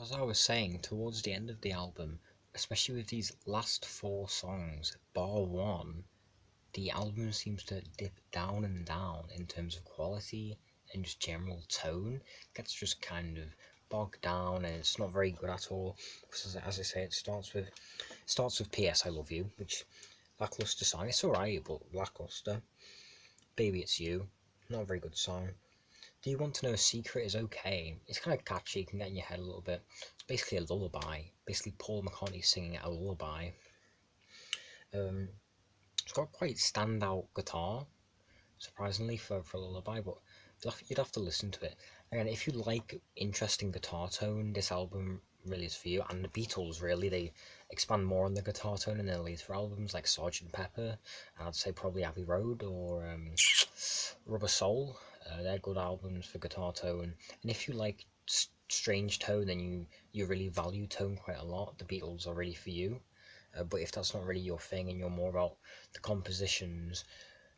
as I was saying, towards the end of the album, especially with these last four songs, bar one, the album seems to dip down and down in terms of quality and just general tone. It gets just kind of bogged down, and it's not very good at all. Because as I say, it starts with "P.S. I Love You," which lackluster song. It's alright, but lackluster. "Baby It's You," not a very good song. "Do You Want to Know a Secret" is okay. It's kind of catchy, it can get in your head a little bit. It's basically a lullaby. Basically, Paul McCartney singing a lullaby. It's got quite standout guitar, surprisingly, for a lullaby, but you'd have to listen to it. And if you like interesting guitar tone, this album really is for you. And the Beatles, really, they expand more on the guitar tone in their later albums, like Sgt. Pepper, and I'd say probably Abbey Road or Rubber Soul. They're good albums for guitar tone. And if you like strange tone, then you really value tone quite a lot, the Beatles are really for you. But if that's not really your thing and you're more about the compositions,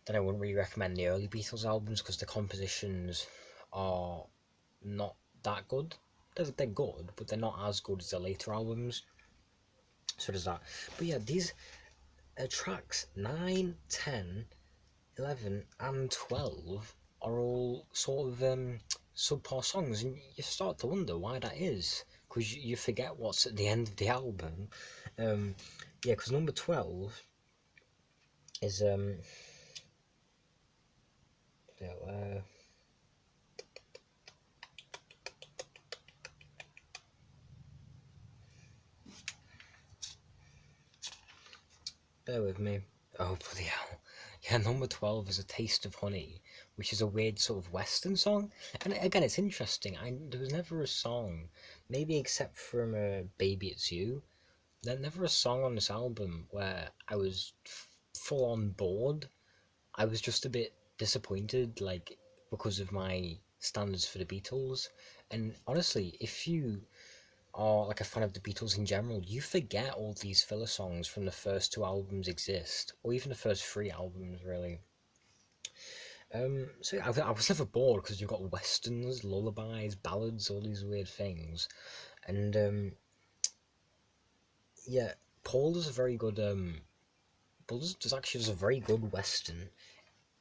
then I wouldn't really recommend the early Beatles albums, because the compositions are not that good. They're good, but they're not as good as the later albums. So there's that. But yeah, these tracks 9, 10, 11, and 12 are all sort of subpar songs, and you start to wonder why that is, because you forget what's at the end of the album. Yeah, because number 12 is bear with me. Oh, bloody hell. Yeah, number 12 is A Taste of Honey, which is a weird sort of Western song. And again, it's interesting. There was never a song, maybe except from Baby It's You, there's never a song on this album where I was full on bored. I was just a bit disappointed, like, because of my standards for the Beatles. And honestly, if you are like a fan of the Beatles in general, you forget all these filler songs from the first two albums exist, or even the first three albums, really. So yeah, I was never bored, because you've got westerns, lullabies, ballads, all these weird things, and yeah, Paul does a very good does actually a very good western.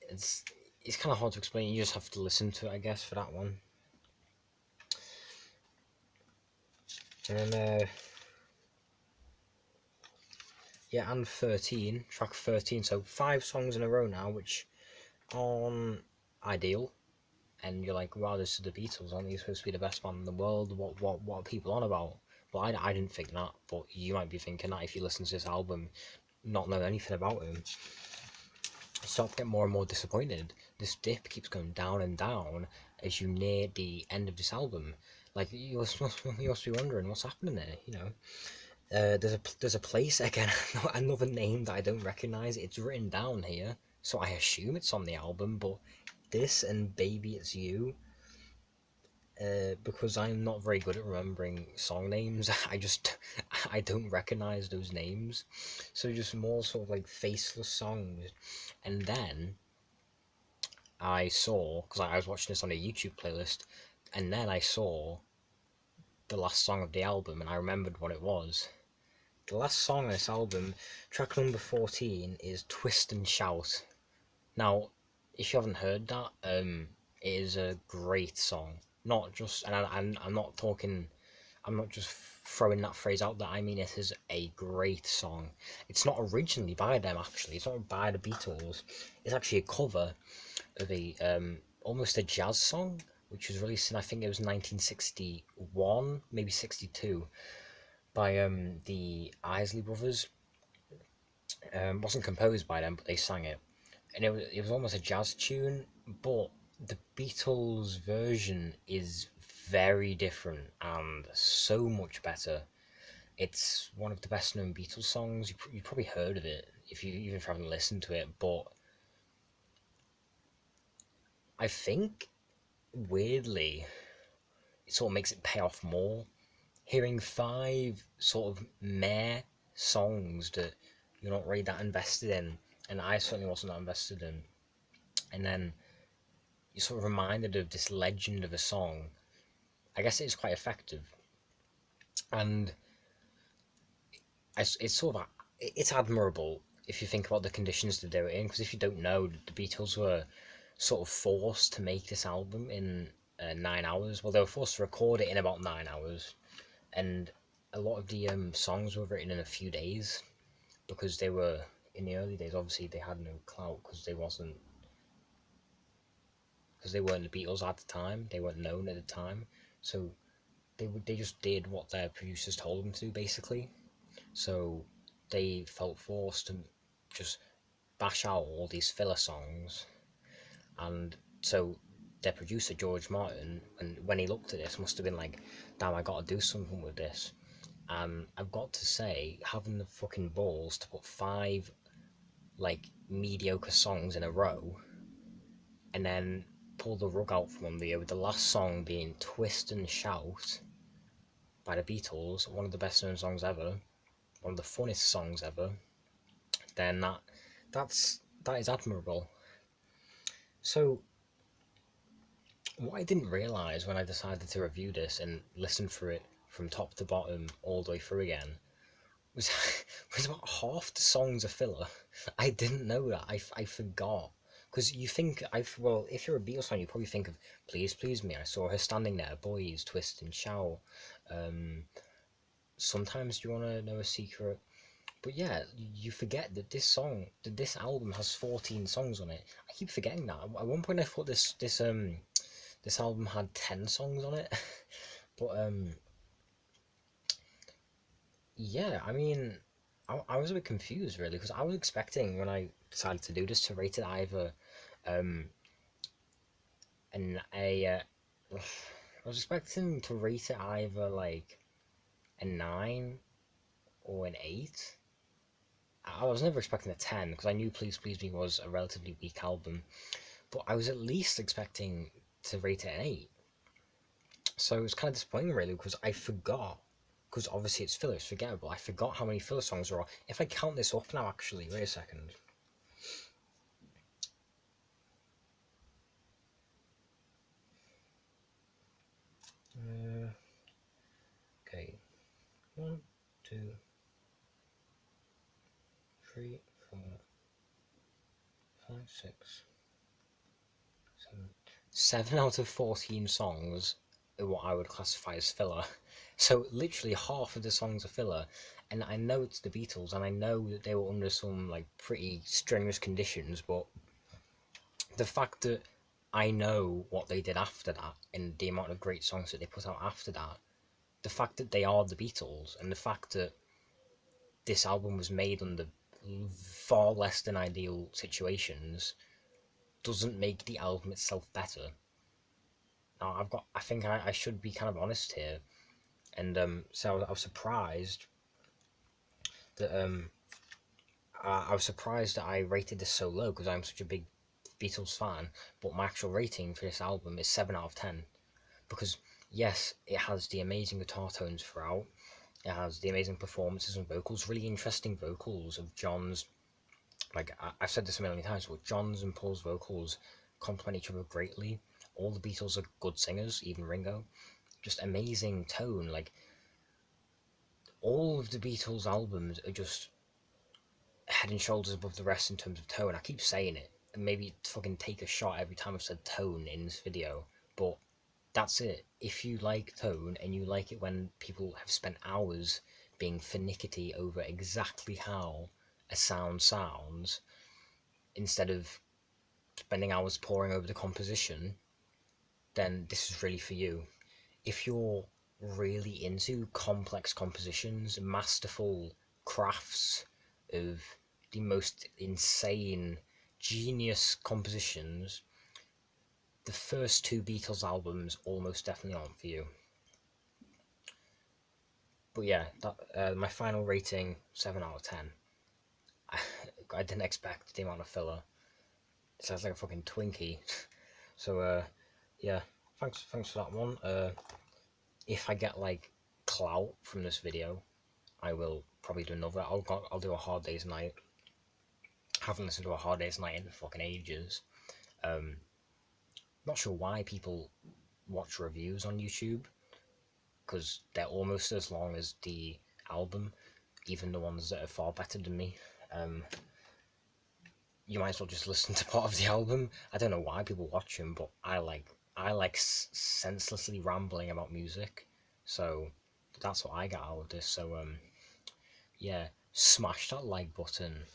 It's it's kind of hard to explain. You just have to listen to it, I guess, for that one. And then yeah, and 13, track 13. So 5 songs in a row now, which aren't ideal. And you're like, wow, this is the Beatles. Aren't they supposed to be the best band in the world? What are people on about? Well, I didn't think that, but you might be thinking that if you listen to this album, not know anything about them. You start to get more and more disappointed. This dip keeps going down and down as you near the end of this album. Like, you must be wondering what's happening there, you know. There's a place again, another name that I don't recognize. It's written down here, so I assume it's on the album. But this and Baby It's You, because I'm not very good at remembering song names, I don't recognize those names. So just more sort of like faceless songs. And then I saw, because I was watching this on a YouTube playlist, and then I saw the last song of the album, and I remembered what it was. The last song on this album, track number 14, is Twist and Shout. Now, if you haven't heard that, it is a great song. Not just, and I'm not talking, I'm not just throwing that phrase out there, I mean it is a great song. It's not originally by them, actually, it's not by the Beatles. It's actually a cover of a, almost a jazz song, which was released in, I think it was 1961, maybe 62, by the Isley Brothers. Wasn't composed by them, but they sang it, and it was almost a jazz tune. But the Beatles version is very different and so much better. It's one of the best known Beatles songs. You've probably heard of it even if you haven't listened to it. But I think weirdly, it sort of makes it pay off more. Hearing 5 sort of meh songs that you're not really that invested in, and I certainly wasn't that invested in, and then you're sort of reminded of this legend of a song. I guess it is quite effective. And it's sort of it's admirable if you think about the conditions that they were in. Because if you don't know, the Beatles were sort of forced to make this album in 9 hours. Well, they were forced to record it in about 9 hours, and a lot of the songs were written in a few days because they were in the early days. Obviously, they had no clout because they weren't the Beatles at the time. They weren't known at the time, so they just did what their producers told them to do, basically. So they felt forced to just bash out all these filler songs, and so their producer George Martin, and when he looked at this, must have been like, "Damn, I got to do something with this." And I've got to say, having the fucking balls to put five like mediocre songs in a row, and then pull the rug out from under you, with the last song being "Twist and Shout" by the Beatles, one of the best known songs ever, one of the funniest songs ever, then that is admirable. So what I didn't realise when I decided to review this and listen for it from top to bottom all the way through again was was about half the songs are filler. I didn't know that. I forgot. Because you think, well, if you're a Beatles fan, you probably think of "Please Please Me," "I Saw Her Standing There," "Boys," "Twist and Shout." Um, Sometimes you want to know a secret. But yeah, you forget that this album has 14 songs on it. I keep forgetting that. At one point, I thought this album had 10 songs on it. But yeah, I mean, I was a bit confused really because I was expecting when I decided to do this to rate it either um an a I was expecting to rate it either like a 9 or an 8. I was never expecting a 10 because I knew "Please Please Me" was a relatively weak album, but I was at least expecting to rate it an 8. So it was kind of disappointing really because I forgot, because obviously it's filler, it's forgettable. I forgot how many filler songs there are. If I count this up now, actually, wait a second. Okay, 1, 2, 3, 4, 5, 6, 7. 7 out of 14 songs are what I would classify as filler. So literally half of the songs are filler, and I know it's the Beatles, and I know that they were under some like pretty strenuous conditions, but the fact that I know what they did after that and the amount of great songs that they put out after that, the fact that they are the Beatles, and the fact that this album was made under far less than ideal situations doesn't make the album itself better. Now I think I should be kind of honest here, and so I was surprised that I was surprised that I rated this so low because I'm such a big Beatles fan, but my actual rating for this album is 7 out of 10. Because yes, it has the amazing guitar tones throughout, it has the amazing performances and vocals, really interesting vocals of John's. Like I've said this a million times, but John's and Paul's vocals complement each other greatly. All the Beatles are good singers, even Ringo. Just amazing tone. Like all of the Beatles albums are just head and shoulders above the rest in terms of tone. I keep saying it, and maybe fucking take a shot every time I've said tone in this video, but that's it. If you like tone and you like it when people have spent hours being finicky over exactly how a sound sounds, instead of spending hours poring over the composition, then this is really for you. If you're really into complex compositions, masterful crafts of the most insane, genius compositions, the first two Beatles albums almost definitely aren't for you. But yeah, my final rating, 7 out of 10. I didn't expect the amount of filler. It sounds like a fucking Twinkie. So yeah, thanks for that one. If I get like clout from this video, I will probably do another. I'll do a Hard Day's Night. I haven't listened to a Hard Day's Night in fucking ages. Not sure why people watch reviews on YouTube, because they're almost as long as the album, even the ones that are far better than me. You might as well just listen to part of the album. I don't know why people watch them, but I like senselessly rambling about music, so that's what I got out of this. So yeah, smash that like button,